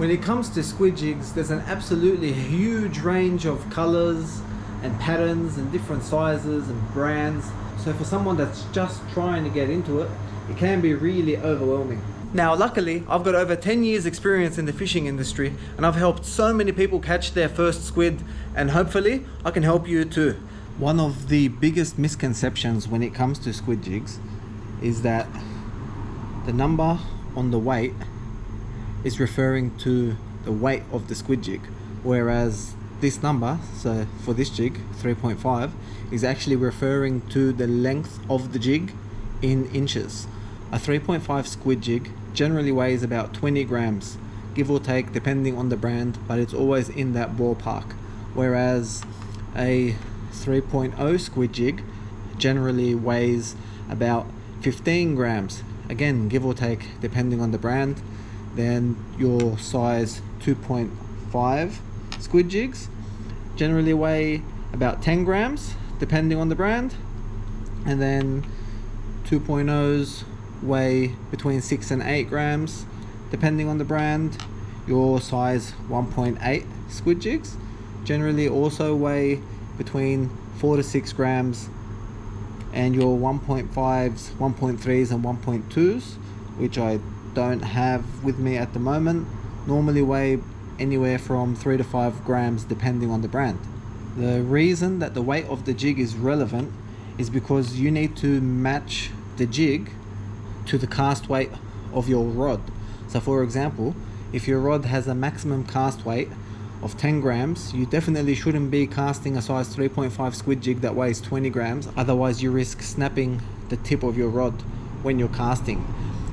When it comes to squid jigs, there's an absolutely huge range of colors and patterns and different sizes and brands. So for someone that's just trying to get into it, it can be really overwhelming. Now luckily, I've got over 10 years experience in the fishing industry, and I've helped so many people catch their first squid, and hopefully I can help you too. One of the biggest misconceptions when it comes to squid jigs is that the number on the weight is referring to the weight of the squid jig, whereas this number, so for this jig 3.5, is actually referring to the length of the jig in inches. A 3.5 squid jig generally weighs about 20 grams, give or take depending on the brand, but it's always in that ballpark, whereas a 3.0 squid jig generally weighs about 15 grams, again give or take depending on the brand. Then your size 2.5 squid jigs generally weigh about 10 grams depending on the brand, and then 2.0s weigh between 6 and 8 grams depending on the brand. Your size 1.8 squid jigs generally also weigh between 4 to 6 grams, and your 1.5s, 1.3s and 1.2s, which I don't have with me at the moment, normally weigh anywhere from 3 to 5 grams depending on the brand. The reason that the weight of the jig is relevant is because you need to match the jig to the cast weight of your rod. So for example, if your rod has a maximum cast weight of 10 grams, you definitely shouldn't be casting a size 3.5 squid jig that weighs 20 grams, otherwise you risk snapping the tip of your rod when you're casting.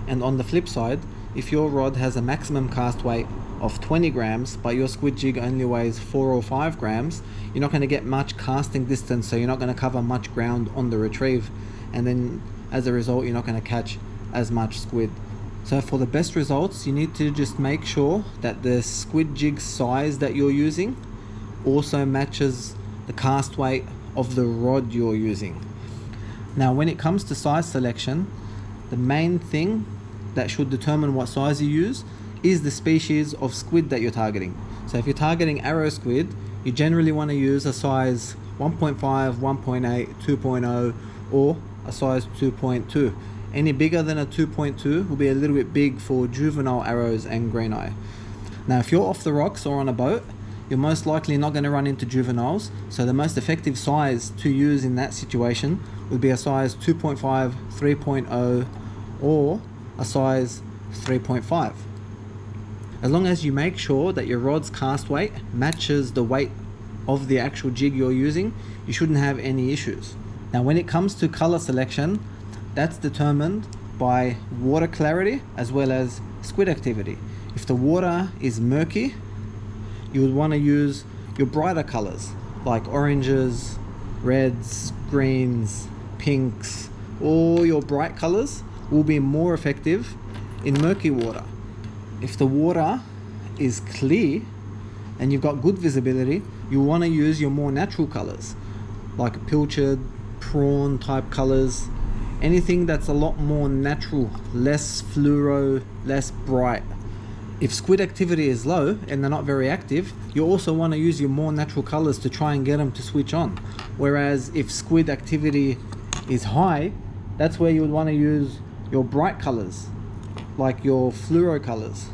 And on the flip side, if your rod has a maximum cast weight of 20 grams but your squid jig only weighs 4 or 5 grams, you're not going to get much casting distance, so you're not going to cover much ground on the retrieve, and then as a result you're not going to catch as much squid. So for the best results, you need to just make sure that the squid jig size that you're using also matches the cast weight of the rod you're using. Now when it comes to size selection, the main thing that should determine what size you use is the species of squid that you're targeting. So if you're targeting arrow squid, you generally want to use a size 1.5, 1.8, 2.0 or a size 2.2. Any bigger than a 2.2 will be a little bit big for juvenile arrows and green eye. Now if you're off the rocks or on a boat, you're most likely not going to run into juveniles, so the most effective size to use in that situation would be a size 2.5, 3.0 or a size 3.5. As long as you make sure that your rod's cast weight matches the weight of the actual jig you're using, you shouldn't have any issues. Now when it comes to color selection, that's determined by water clarity as well as squid activity. If the water is murky, you would want to use your brighter colors like oranges, reds, greens, pinks. All your bright colors will be more effective in murky water. If the water is clear and you've got good visibility, you want to use your more natural colors like pilchard, prawn type colors, anything that's a lot more natural, less fluoro, less bright. If squid activity is low and they're not very active, you also want to use your more natural colors to try and get them to switch on. Whereas if squid activity is high, that's where you would want to use your bright colors, like your fluoro colors.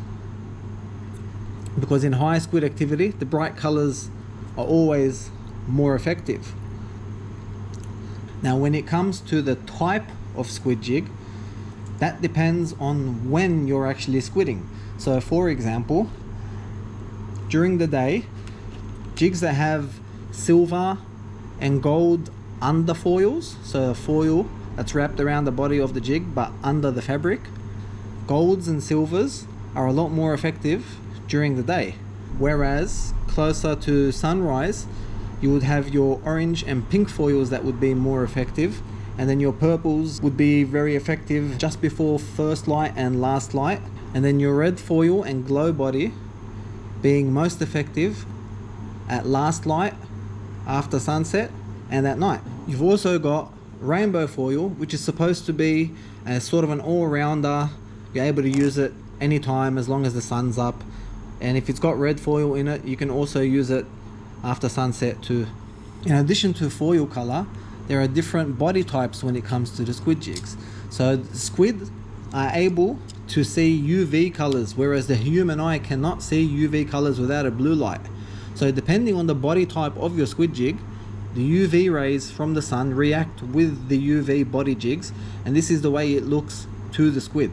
Because in high squid activity, the bright colors are always more effective. Now when it comes to the type of squid jig, that depends on when you're actually squidding. So for example, during the day, jigs that have silver and gold underfoils, so a foil that's wrapped around the body of the jig but under the fabric, golds and silvers are a lot more effective during the day. Whereas closer to sunrise, you would have your orange and pink foils that would be more effective, and then your purples would be very effective just before first light and last light, and then your red foil and glow body being most effective at last light, after sunset and at night. You've also got rainbow foil, which is supposed to be a sort of an all-rounder. You're able to use it anytime as long as the sun's up. and if it's got red foil in it, you can also use it after sunset too. In addition to foil color, there are different body types when it comes to the squid jigs. So squid are able to see UV colors, whereas the human eye cannot see UV colors without a blue light. So depending on the body type of your squid jig, the UV rays from the sun react with the UV body jigs, and this is the way it looks to the squid.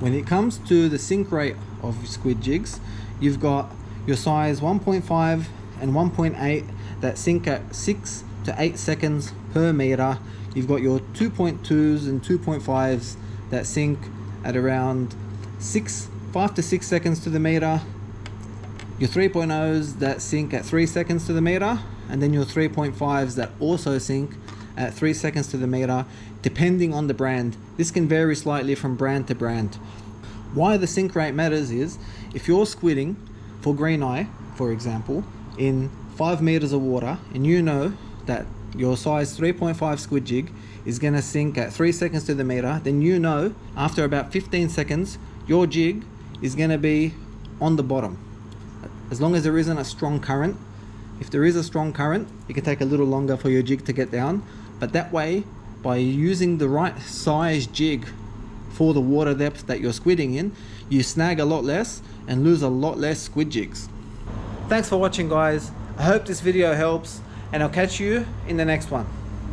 When it comes to the sink rate of squid jigs, you've got your size 1.5 and 1.8 that sink at 6 to 8 seconds per meter. You've got your 2.2s and 2.5s that sink at around 5 to 6 seconds to the meter. Your 3.0s that sink at 3 seconds to the meter, and then your 3.5s that also sink at 3 seconds to the meter, depending on the brand. This can vary slightly from brand to brand. Why the sink rate matters is, if you're squidding for green eye, for example, in 5 meters of water, and you know that your size 3.5 squid jig is going to sink at 3 seconds to the meter, then you know after about 15 seconds your jig is going to be on the bottom. As long as there isn't a strong current. If there is a strong current, it can take a little longer for your jig to get down, but that way, by using the right size jig for the water depth that you're squidding in, you snag a lot less and lose a lot less squid jigs. Thanks for watching, guys. I hope this video helps, and I'll catch you in the next one.